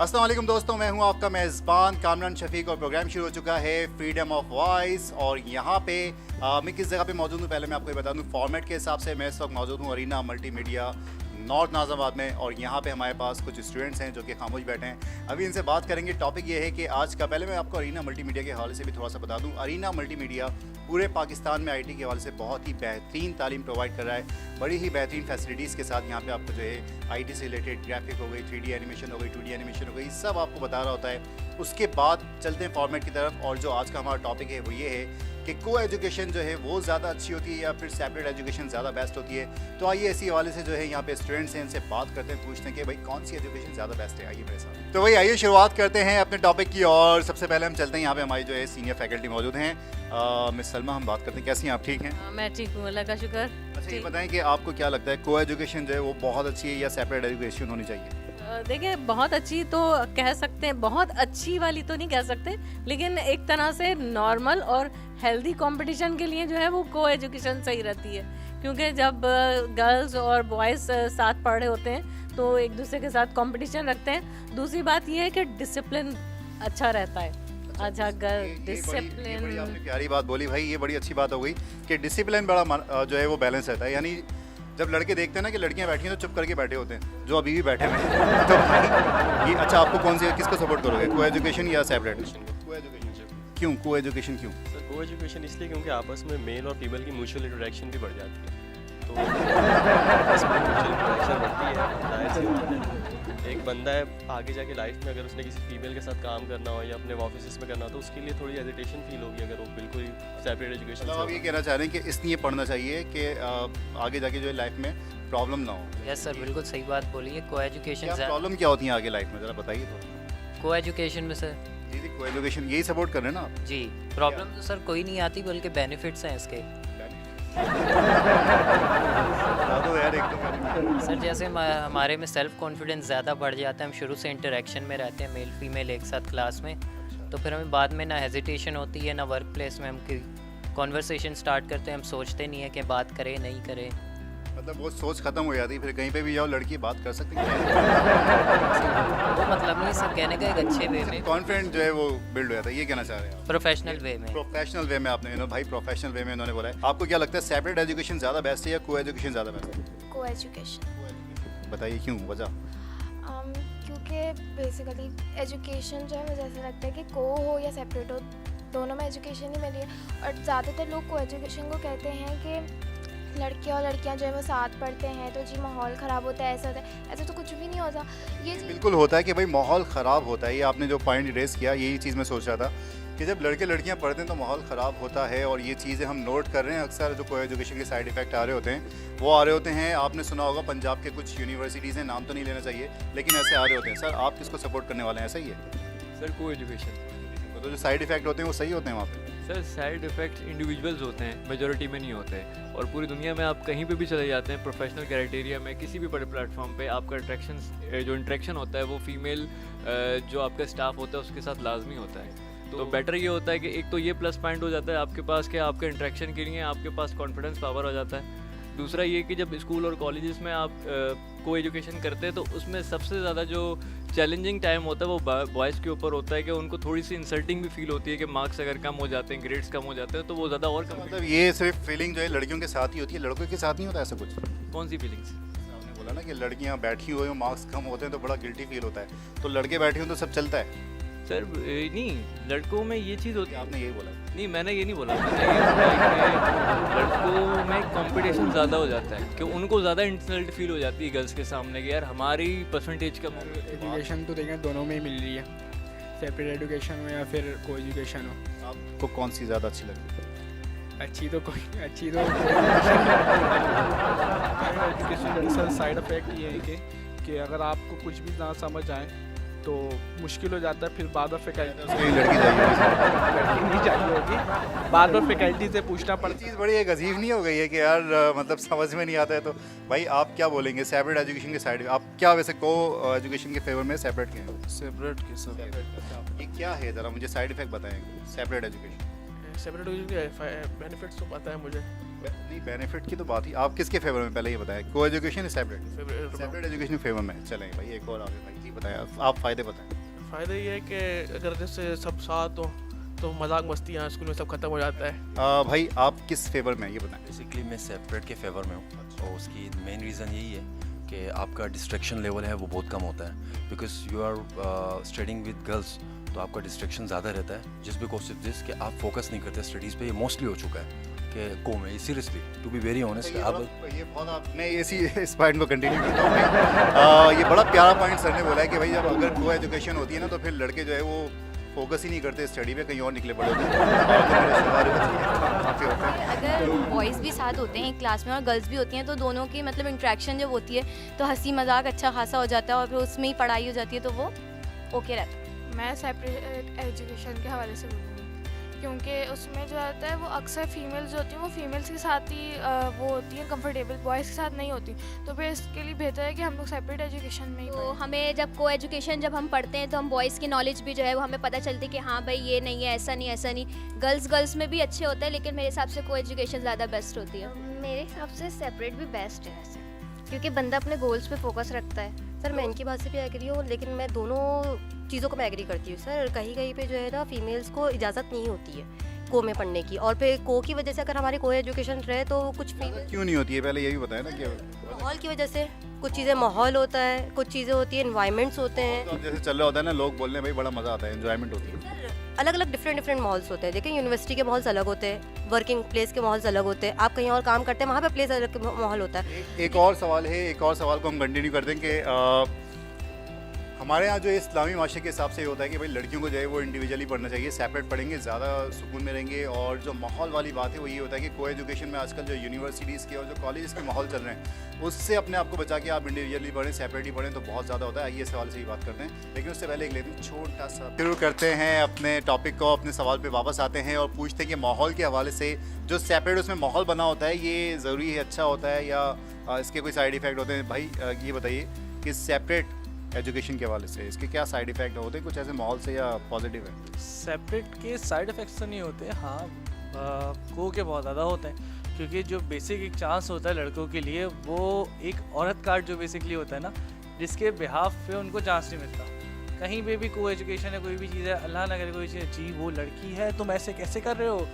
अस्सलाम वालेकुम दोस्तों, मैं हूं आपका मेज़बान कामरान शफीक और प्रोग्राम शुरू हो चुका है फ्रीडम ऑफ वॉइस। और यहां पे मैं किस जगह पे मौजूद हूं पहले मैं आपको ये बता दूं। फॉर्मेट के हिसाब से मैं इस वक्त मौजूद हूं अरीना मल्टीमीडिया नॉर्थ नाज़िमाबाद में। और यहाँ पे हमारे पास कुछ स्टूडेंट्स हैं जो कि खामोश बैठे हैं। अभी इनसे बात करेंगे। टॉपिक ये है कि आज का, पहले मैं आपको अरीना मल्टीमीडिया के हवाले से भी थोड़ा सा बता दूँ। अरीना मल्टीमीडिया पूरे पाकिस्तान में आईटी के हवाले से बहुत ही बेहतरीन तालीम प्रोवाइड कर रहा है। बड़ी ही बेहतरीन फैसिलिटीज़ के साथ यहाँ पे आपको जो है आईटी से रिलेटेड ग्राफिक हो गई, 3D एनिमेशन हो गई, 2D एनिमेशन हो गई, सब आपको बता रहा होता है। उसके बाद चलते हैं फॉर्मेट की तरफ। और जो आज का हमारा टॉपिक है वो ये है कि को एजुकेशन जो है वो ज़्यादा अच्छी होती है या फिर सेपरेट एजुकेशन ज़्यादा बेस्ट होती है। तो आइए इसी हवाले से जो है यहाँ पे स्टूडेंट्स हैं, इनसे बात करते हैं, पूछते हैं कि भाई कौन सी एजुकेशन ज़्यादा बेस्ट है। आइए मेरे साथ। तो भाई आइए शुरुआत करते हैं अपने टॉपिक की। और सबसे पहले हम चलते हैं, यहाँ पे हमारी जो है सीनियर फैकल्टी मौजूद हैं। मिस सलमा, हम बात करते हैं, कैसी हैं आप? ठीक हैं? मैं ठीक हूँ, अल्लाह का शुक्र। अच्छा, ये बताएं कि आपको क्या लगता है को एजुकेशन जो है वो बहुत अच्छी है या सेपरेट एजुकेशन होनी चाहिए? देखिए, बहुत अच्छी तो कह सकते हैं, बहुत अच्छी वाली तो नहीं कह सकते, लेकिन एक तरह से नॉर्मल और हेल्दी कंपटीशन के लिए जो है वो को एजुकेशन सही रहती है। क्योंकि जब गर्ल्स और बॉयज़ साथ पढ़ रहे होते हैं तो एक दूसरे के साथ कंपटीशन रखते हैं। दूसरी बात ये है कि डिसिप्लिन अच्छा रहता है। अच्छा, डिसिप्लिन, बड़ी आपने प्यारी बात बोली भाई, ये बड़ी अच्छी बात हो गई कि डिसिप्लिन बड़ा जो है वो बैलेंस रहता है। यानी जब लड़के देखते हैं ना कि लड़कियां बैठी हैं तो चुप करके बैठे होते हैं, जो अभी भी बैठे हुए हैं। तो भाई ये अच्छा, आपको कौन सी, किसको सपोर्ट करोगे, को एजुकेशन या सेपरेट? को एजुकेशन। क्यों को एजुकेशन क्यों? सर को एजुकेशन इसलिए क्योंकि आपस में मेल और फीमेल की म्यूचुअल इंटरेक्शन भी बढ़ जाती है। तो आपस में म्यूचुअल इंटरेक्शन बढ़ती है, जाहिर सी बात है। एक बंदा है आगे जाके लाइफ में अगर उसने किसी फीमेल के साथ काम करना हो या अपने ऑफिस में करना हो तो उसके लिए थोड़ी हेजिटेशन फील होगी अगर वो बिल्कुल सेपरेट एजुकेशन। मतलब आप ये कहना चाह रहे हैं कि इसलिए पढ़ना चाहिए कि आगे जाके जो है लाइफ में प्रॉब्लम ना हो? यस सर, बिल्कुल सही बात बोली है। को एजुकेशन प्रॉब्लम क्या होती है आगे लाइफ में, ज़रा बताइए तो। को एजुकेशन में सर जी जी, को एजुकेशन यही सपोर्ट कर रहे हैं ना आप? जी, प्रॉब्लम तो सर कोई नहीं आती बल्कि बेनिफिट्स हैं इसके। तो यार एकदम सर जैसे हमारे में सेल्फ कॉन्फिडेंस ज़्यादा बढ़ जाता है, हम शुरू से इंटरेक्शन में रहते हैं मेल फीमेल एक साथ क्लास में, तो फिर हमें बाद में ना हेजिटेशन होती है ना वर्क प्लेस में हम कॉन्वर्सेशन स्टार्ट करते हैं, हम सोचते नहीं है कि बात करें नहीं करें। मतलब वो सोच खत्म हो जाती है, फिर कहीं पे भी जाओ लड़की बात कर सकती है। वो मतलब नहीं सर, कहने का एक अच्छे वे में कॉन्फिडेंट जो है वो बिल्ड हो जाता है, ये कहना चाह रहे हैं आप? प्रोफेशनल वे में। प्रोफेशनल वे में आपने भाई प्रोफेशनल वे में उन्होंने बोला है। आपको क्या लगता है सेपरेट एजुकेशन ज़्यादा बेस्ट है या को एजुकेशन ज़्यादा बेस्ट है? को एजुकेशन। बताइए क्यों, वजह? क्योंकि बेसिकली एजुकेशन जो है मुझे ऐसा लगता है कि को हो या सेपरेट हो, दोनों में एजुकेशन ही मिली है। और ज़्यादातर लोग को एजुकेशन को कहते हैं कि लड़के और लड़कियां जो है वो साथ पढ़ते हैं तो जी माहौल ख़राब होता है, ऐसा होता है। ऐसा तो कुछ भी नहीं होता। ये बिल्कुल होता है कि भाई माहौल ख़राब होता है। ये आपने जो पॉइंट रेस किया, यही चीज़ मैं सोच रहा था कि जब लड़के लड़कियां पढ़ते हैं तो माहौल ख़राब होता है। और ये चीज़ें हम नोट कर रहे हैं, अक्सर जो को एजुकेशन के साइड इफ़ेक्ट आ रहे होते हैं वो आ रहे होते हैं। आपने सुना होगा पंजाब के कुछ यूनिवर्सिटीज़ हैं, नाम तो नहीं लेना चाहिए, लेकिन ऐसे आ रहे होते हैं। सर आप किसको सपोर्ट करने वाले हैं, ऐसा ही है? सर को एजुकेशन। तो जो साइड इफ़ेक्ट होते हैं वो सही होते हैं वहाँ पे? सर साइड इफ़ेक्ट इंडिविजुअल्स होते हैं, मेजॉरिटी में नहीं होते। और पूरी दुनिया में आप कहीं पे भी चले जाते हैं, प्रोफेशनल क्राइटेरिया में किसी भी बड़े प्लेटफॉर्म पे आपका जो इंटरेक्शन होता है वो फीमेल जो आपका स्टाफ होता है उसके साथ लाजमी होता है। तो बेटर ये होता है कि एक तो ये प्लस पॉइंट हो जाता है आपके पास कि आपके इंटरेक्शन के लिए आपके पास कॉन्फिडेंस पावर हो जाता है। दूसरा ये कि जब स्कूल और कॉलेजेस में आप को एजुकेशन करते हैं तो उसमें सबसे ज़्यादा जो चैलेंजिंग टाइम होता है वो बॉयज़ के ऊपर होता है कि उनको थोड़ी सी इंसल्टिंग भी फील होती है कि मार्क्स अगर कम हो जाते हैं, ग्रेड्स कम हो जाते हैं तो वो ज़्यादा और कम। मतलब ये सिर्फ फीलिंग जो है लड़कियों के साथ ही होती है, लड़कों के साथ नहीं होता ऐसा कुछ? कौन सी फीलिंग्स? आपने बोला ना कि लड़कियां बैठी हुई हो, मार्क्स कम होते हैं तो बड़ा गिल्टी फील होता है, तो लड़के बैठे हो तो सब चलता है? सर नहीं, लड़कों में ये चीज़ होती है। आपने यही बोला? नहीं, मैंने ये नहीं बोला। मैंने ये बोला कि लड़कों में कंपटीशन ज़्यादा हो जाता है कि उनको ज़्यादा इंसल्ट फील हो जाती है गर्ल्स के सामने कि यार हमारी परसेंटेज कम हो। एजुकेशन तो देखें दोनों में ही मिल रही है, सेपरेट एजुकेशन हो या फिर को एजुकेशन हो। आपको कौन सी ज़्यादा अच्छी लगी? अच्छी तो एजुकेशन का साइड इफेक्ट ये है कि अगर आपको कुछ भी ना समझ आए तो मुश्किल हो जाता है, फिर बाद में फैकल्टी लड़की नहीं चाहिए होगी, बाद में फैकल्टी से पूछना पड़ता है। चीज़ बड़ी एक अजीब नहीं हो गई है कि यार मतलब समझ में नहीं आता है। तो भाई आप क्या बोलेंगे सेपरेट एजुकेशन के साइड, आप क्या वैसे को एजुकेशन के फेवर में सेपरेट के हैं? सेपरेट के सब ये क्या है, ज़रा मुझे साइड इफेक्ट बताएंगे separate education? Separate education benefits तो पता है मुझे। नहीं, बेनिफिट की तो बात ही, आप किसके फेवर में पहले ये बताएं, को एजुकेशन सेपरेट एजुकेशन फेवर में? चलें भाई, एक और आगे भाई जी बताएं, आप फ़ायदे बताएं। फ़ायदा ये है कि अगर जैसे सब साथ हो तो मजाक मस्ती यहाँ स्कूल में सब खत्म हो जाता है। भाई आप किस फेवर में हैं, ये बताएं। बेसिकली मैं सेपरेट के फेवर में हूँ और उसकी मेन रीज़न यही है कि आपका डिस्ट्रैक्शन लेवल है वो बहुत कम होता है, because you are studying with girls, तो आपका डिस्ट्रैक्शन ज़्यादा रहता है, जिस बिकॉज ऑफ दिस कि आप फोकस नहीं करते स्टडीज़ पे। ये मोस्टली हो चुका है कि को में seriously to be very honest अब ये बहुत आपने इस पॉइंट को कंटिन्यू करता हूँ भाई। ये बड़ा प्यारा पॉइंट सर ने बोला है कि भाई जब अगर को एजुकेशन होती है ना तो फिर लड़के जो है वो फोकस ही नहीं करते स्टडी पे, कहीं और निकले पड़े होते हैं। अगर बॉयज़ भी साथ होते हैं एक क्लास में और गर्ल्स भी होती हैं तो दोनों की मतलब इंट्रैक्शन जब होती है तो हंसी मजाक अच्छा खासा हो जाता है और फिर उसमें ही पढ़ाई हो जाती है तो वो ओके रहता है। मैं सेपरेट एजुकेशन के हवाले से बोलूँगी क्योंकि उसमें जो आता है वो अक्सर फीमेल्स जो होती हैं वो फीमेल्स के साथ ही वो होती हैं कंफर्टेबल, बॉयज़ के साथ नहीं होती। तो फिर इसके लिए बेहतर है कि हम लोग सेपरेट एजुकेशन में ही तो हमें जब को एजुकेशन जब हम पढ़ते हैं तो हम बॉयज़ की नॉलेज भी जो है वो हमें पता चलती है कि हाँ भाई ये नहीं है, ऐसा नहीं। गर्ल्स में भी अच्छे होता है लेकिन मेरे हिसाब से को एजुकेशन ज़्यादा बेस्ट होती है। मेरे हिसाब से सेपरेट भी बेस्ट है ऐसे, क्योंकि बंदा अपने गोल्स पे फोकस रखता है। सर मैं इनकी बात से भी एग्री हूँ, लेकिन मैं दोनों चीज़ों को मैं एग्री करती हूँ सर। कहीं पे जो है ना फीमेल्स को इजाज़त नहीं होती है को में पढ़ने की, और फिर को की वजह से अगर हमारे को एजुकेशन रहे तो कुछ क्यों नहीं होती है, पहले ये भी बताएं ना। क्या माहौल की वजह से कुछ चीज़ें माहौल होता है, कुछ चीज़ें होती है, इन्वायरमेंट्स होते हैं। तो जैसे चल रहा होता है ना, लोग बोलने भाई बड़ा मज़ा आता है, एंजॉयमेंट होती है। अलग अलग डिफरेंट माहौल्स होते हैं। देखिए यूनिवर्सिटी के माहौल अलग होते हैं, वर्किंग प्लेस के माहौल अलग होते हैं, आप कहीं और काम करते हैं वहाँ पे प्लेस अलग माहौल होता है। एक और सवाल है, एक और सवाल को हम कंटिन्यू कर दें कि हमारे यहाँ जो इस्लामी माशरे के हिसाब से ये होता है कि भाई लड़कियों को जो है वो इंडिविजुअली पढ़ना चाहिए, सेपरेट पढ़ेंगे ज़्यादा सुकून में रहेंगे। और जो माहौल वाली बात है वो ये होता है कि को एजुकेशन में आजकल जो यूनिवर्सिटीज़ के और जो कॉलेजेस के माहौल चल रहे हैं उससे अपने आप को बचा के आप इंडिविजुअली पढ़ें, सेपरेटली पढ़ें तो बहुत ज़्यादा होता है। आइए सवाल से ही बात करते हैं, लेकिन उससे पहले एक लेते हैं छोटा सा शुरू करते हैं अपने टॉपिक को, अपने सवाल पर वापस आते हैं और पूछते हैं कि माहौल के हवाले से जो सेपरेट उसमें माहौल बना होता है ये ज़रूरी है, अच्छा होता है या इसके कोई साइड इफ़ेक्ट होते हैं? भाई ये बताइए कि सेपरेट एजुकेशन के हवाले से इसके क्या साइड इफ़ेक्ट होते हैं कुछ ऐसे माहौल से, या पॉजिटिव है? सेपरेट के साइड इफ़ेक्ट्स तो नहीं होते, हाँ को के बहुत ज़्यादा होते हैं, क्योंकि जो बेसिक एक चांस होता है लड़कों के लिए वो एक औरत कार्ड जो बेसिकली होता है ना, जिसके बिहाफ पे उनको चांस नहीं मिलता। कहीं पे भी को एजुकेशन है, कोई भी चीज़ है, अल्लाह ना करे कोई चीज़, जी वो लड़की है तुम ऐसे कैसे कर रहे हो,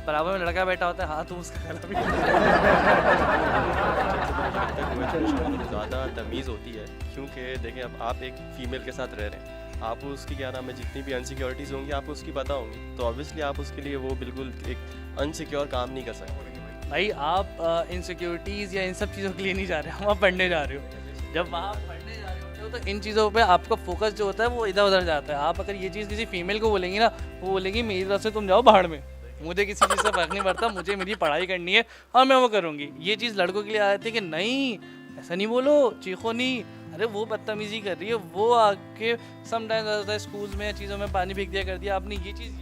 बराबर में लड़का बैठा होता है, हाँ तुम उसका गला भी ज़्यादा तमीज़ होती है, क्योंकि देखें अब आप एक फ़ीमेल के साथ रह रहे हैं, आप उसकी क्या नाम है जितनी भी अनसिक्योरिटीज़ होंगी आपको उसकी पता होंगी, तो ऑब्वियसली आप उसके लिए वो बिल्कुल एक अनसिक्योर काम नहीं कर सकते। भाई आप इनसिक्योरिटीज़ या इन सब चीज़ों के लिए नहीं जा रहे हो, वहाँ पढ़ने जा रहे हो। जब वहाँ पढ़ने जा रहे होते हो तो इन चीज़ों पे आपका फोकस जो होता है वो इधर उधर जाता है। आप अगर ये चीज़ किसी फीमेल को बोलेंगी ना, वो बोलेगी मेरी तरफ से तुम जाओ बाहर में, मुझे किसी चीज़ से फ़र्क नहीं पड़ता, मुझे मेरी पढ़ाई करनी है, हाँ मैं वो करूँगी। ये चीज़ लड़कों के लिए आ जाती है कि नहीं ऐसा नहीं बोलो, चीखो नहीं, अरे वो बदतमीज़ी कर रही है, वो आके समटाइम्स होता है स्कूल्स में चीज़ों में पानी फेंक दिया कर दिया आपने, ये चीज़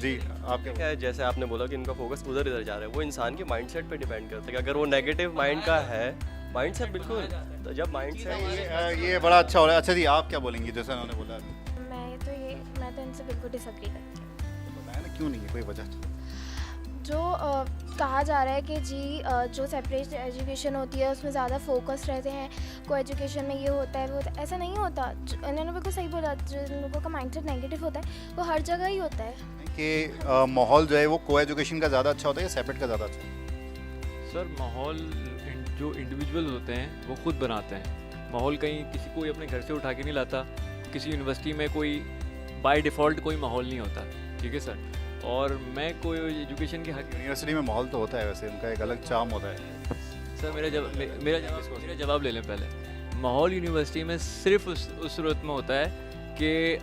जी आप क्या है, जैसे आपने बोला कि इनका फोकस उधर इधर जा रहा है, वो इंसान के माइंडसेट पे डिपेंड करता है कि अगर वो नेगेटिव माइंड का है, माइंडसेट बिल्कुल, तो जब माइंडसेट ये बड़ा अच्छा हो रहा है। अच्छा जी आप क्या बोलेंगी जैसा उन्होंने बोला? मैं तो इनसे बिल्कुल डिसएग्री करती हूँ। बताया ना क्यों नहीं है, कोई वजह जो कहा जा रहा है कि जी जो सेपरेट एजुकेशन होती है उसमें ज़्यादा फोकस रहते हैं, को एजुकेशन में ये होता है वो होता है, ऐसा नहीं होता। इन्होंने बिल्कुल सही बोला, जिन लोगों का माइंडसेट नेगेटिव होता है वो हर जगह ही होता है कि माहौल जो है वो को एजुकेशन का ज़्यादा अच्छा होता है या सेपरेट का ज़्यादा अच्छा? सर माहौल जो इंडिविजुअल होते हैं वो खुद बनाते हैं। माहौल कहीं किसी कोई अपने घर से उठा के नहीं लाता, किसी यूनिवर्सिटी में कोई बाय डिफ़ॉल्ट कोई माहौल नहीं होता, ठीक है सर। और मैं कोई एजुकेशन के हक यूनिवर्सिटी में माहौल तो होता है, वैसे उनका एक अलग चार्म होता है। सर मेरा जवाब ले लें पहले। माहौल यूनिवर्सिटी में सिर्फ उस सूरत में होता है कि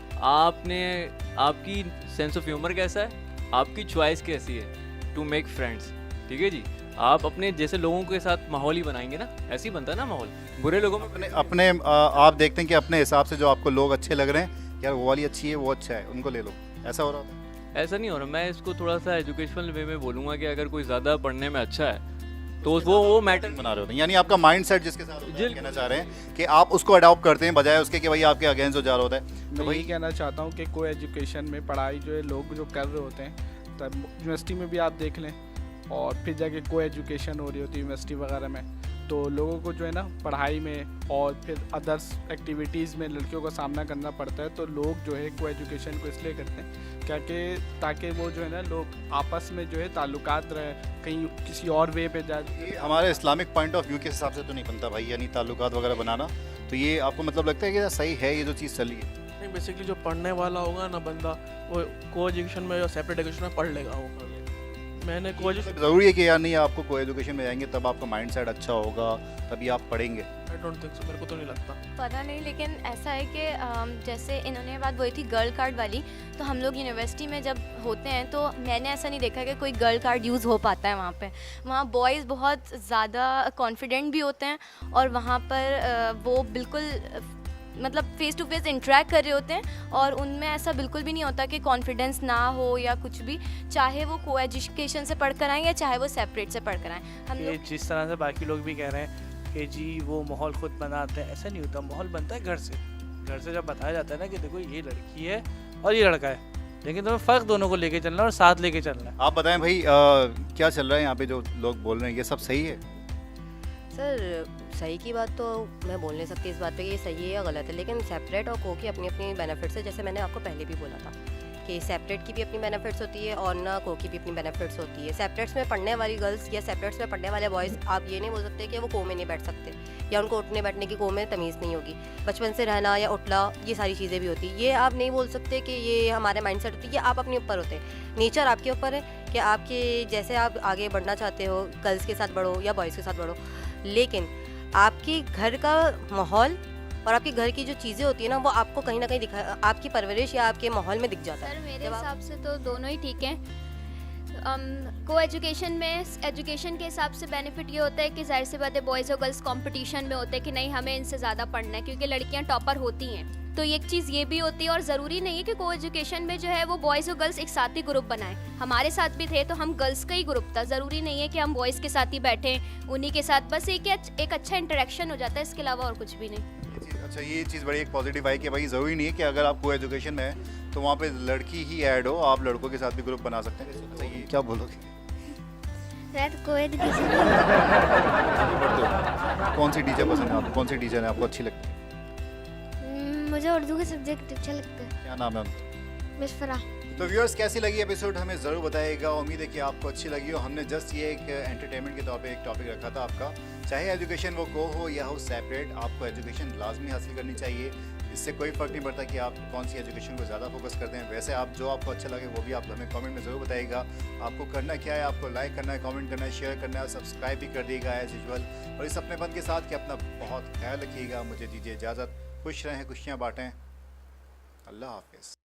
आपकी सेंस ऑफ ह्यूमर कैसा है, आपकी चॉइस कैसी है टू मेक फ्रेंड्स, ठीक है जी। आप अपने जैसे लोगों के साथ माहौल ही बनाएंगे ना, ऐसे ही बनता है ना माहौल। बुरे लोगों में अपने आप देखते हैं कि अपने हिसाब से जो आपको लोग अच्छे लग रहे हैं, यार वो वाली अच्छी है, वो अच्छा है, उनको ले लो, ऐसा हो रहा है? ऐसा नहीं हो रहा। मैं इसको थोड़ा सा एजुकेशनल वे में बोलूँगा कि अगर कोई ज़्यादा पढ़ने में अच्छा है तो वो मैटर बना रहे होते हैं, यानी आपका माइंडसेट जिसके साथ होता है, कहना चाह रहे हैं कि आप उसको अडॉप्ट करते हैं बजाय उसके कि भाई आपके अगेंस्ट हो जा रहा होता है। तो वही कहना चाहता हूँ कि को एजुकेशन में पढ़ाई जो है लोग जो कर रहे होते हैं, तब यूनिवर्सिटी में भी आप देख लें और फिर जाके को एजुकेशन हो रही होती है यूनिवर्सिटी वगैरह में, तो लोगों को जो है ना पढ़ाई में और फिर अदर्स एक्टिविटीज़ में लड़कियों का सामना करना पड़ता है। तो लोग जो है को एजुकेशन को इसलिए करते हैं क्या कि ताकि वो जो है ना लोग आपस में जो है ताल्लुकात रहे, कहीं किसी और वे पे जाए। ये हमारे इस्लामिक पॉइंट ऑफ व्यू के हिसाब से तो नहीं बनता भाई, यानी ताल्लुकात वगैरह बनाना। तो ये आपको मतलब लगता है कि सही है ये जो चीज़ चली है? नहीं, बेसिकली जो पढ़ने वाला होगा ना बंदा, वो को एजुकेशन में या सेपरेट एजुकेशन में पढ़ लेगा वो। मैंने को एजुकेशन, ज़रूरी है कि यार नहीं आपको को एजुकेशन में जाएंगे तब आपका माइंड सेट अच्छा होगा, तभी आप पढ़ेंगे? आई डोंट थिंक सो, मेरे को तो नहीं लगता। पता नहीं, लेकिन ऐसा है कि जैसे इन्होंने बात बोली थी गर्ल कार्ड वाली, तो हम लोग यूनिवर्सिटी में जब होते हैं तो मैंने ऐसा नहीं देखा कि कोई गर्ल कार्ड यूज़ हो पाता है वहाँ पे। वहाँ बॉयज़ बहुत ज़्यादा कॉन्फिडेंट भी होते हैं और वहाँ पर वो बिल्कुल मतलब फेस टू फेस इंटरेक्ट कर रहे होते हैं और उनमें ऐसा बिल्कुल भी नहीं होता कि कॉन्फिडेंस ना हो या कुछ भी, चाहे वो को एजुकेशन से पढ़ कर आएँ या चाहे वो सेपरेट से पढ़ कर आएँ। हम लोग जिस तरह से बाकी लोग भी कह रहे हैं कि जी वो माहौल खुद बनाते हैं, ऐसा नहीं होता। माहौल बनता है घर से। घर से जब बताया जाता है ना कि देखो ये लड़की है और ये लड़का है, लेकिन तुम्हें फ़र्क दोनों को लेके चलना है और साथ लेके चलना है। आप बताएं भाई क्या चल रहा है यहाँ पे, जो लोग बोल रहे हैं ये सब सही है? सर सही की बात तो मैं बोल नहीं सकती इस बात पे कि ये सही है या गलत है, लेकिन सेपरेट और को की अपनी अपनी बेनिफिट्स है। जैसे मैंने आपको पहले भी बोला था कि सेपरेट की भी अपनी बेनिफिट्स होती है और ना को की भी अपनी बेनिफिट्स होती है। सेपरेट्स में पढ़ने वाली गर्ल्स या सेपरेट्स में पढ़ने वाले बॉयज़, आप ये नहीं बोल सकते कि वो को में नहीं बैठ सकते या उनको उठने बैठने की को में तमीज़ नहीं होगी। बचपन से रहना या उठना, ये सारी चीज़ें भी होती है। ये आप नहीं बोल सकते कि ये हमारे माइंड सेट होती है, ये आप अपने ऊपर होते हैं। नेचर आपके ऊपर है कि आपके जैसे आप आगे बढ़ना चाहते हो, गर्ल्स के साथ बढ़ो या बॉयज़ के साथ बढ़ो, लेकिन आपके घर का माहौल और आपके घर की जो चीज़ें होती है ना वो आपको कहीं ना कहीं दिखा, आपकी परवरिश या आपके माहौल में दिख जाता है। सर मेरे हिसाब से तो दोनों ही ठीक हैं। को एजुकेशन में एजुकेशन के हिसाब से बेनिफिट ये होता है कि जाहिर सी बात है बॉयज़ और गर्ल्स कंपटीशन में होते हैं कि नहीं हमें इनसे ज़्यादा पढ़ना है, क्योंकि लड़कियां टॉपर होती हैं। तो एक चीज़ ये भी होती है और ज़रूरी नहीं है कि को एजुकेशन में जो है वो बॉयज़ और गर्ल्स एक साथ ही ग्रुप बनाएं। हमारे साथ भी थे तो हम गर्ल्स का ही ग्रुप था, ज़रूरी नहीं है कि हम बॉयज़ के साथ ही बैठें उन्हीं के साथ, बस एक अच्छा इंटरेक्शन हो जाता है, इसके अलावा और कुछ भी नहीं। अच्छा, ये चीज़ बड़ी एक पॉजिटिव है कि भाई ज़रूरी नहीं है कि अगर आप को एजुकेशन में है तो वहाँ पे लड़की ही ऐड हो, आप लड़कों के साथ भी ग्रुप बना सकते हैं। अच्छा, ये क्या बोलोगे? को एजुकेशन कौन सी टीचर पसंद है आपको? कौन सी टीचर है आपको अच्छी लगती है? मुझे उर्दू का सब्जेक्ट अच्छा लगता है। क्या नाम है उनका? मिस फराह। तो व्यूअर्स कैसी लगी एपिसोड हमें ज़रूर बताइएगा। उम्मीद है कि आपको अच्छी लगी हो। हमने जस्ट ये एक एंटरटेनमेंट के तौर पे एक टॉपिक रखा था आपका, चाहे एजुकेशन वो को हो या हो सेपरेट, आपको एजुकेशन लाजमी हासिल करनी चाहिए। इससे कोई फ़र्क नहीं पड़ता कि आप कौन सी एजुकेशन को ज़्यादा फोकस करते हैं। वैसे आप जो आपको अच्छा लगे वो भी आप हमें कमेंट में ज़रूर बताइएगा। आपको करना क्या है, आपको लाइक करना है, कमेंट करना है, शेयर करना है, सब्सक्राइब भी कर दिएगा एज यूजुअल। और इस अपनेपन के साथ कि अपना बहुत ख्याल रखिएगा। मुझे दीजिए इजाज़त। खुश रहें, खुशियाँ बाँटें। अल्लाह हाफिज़।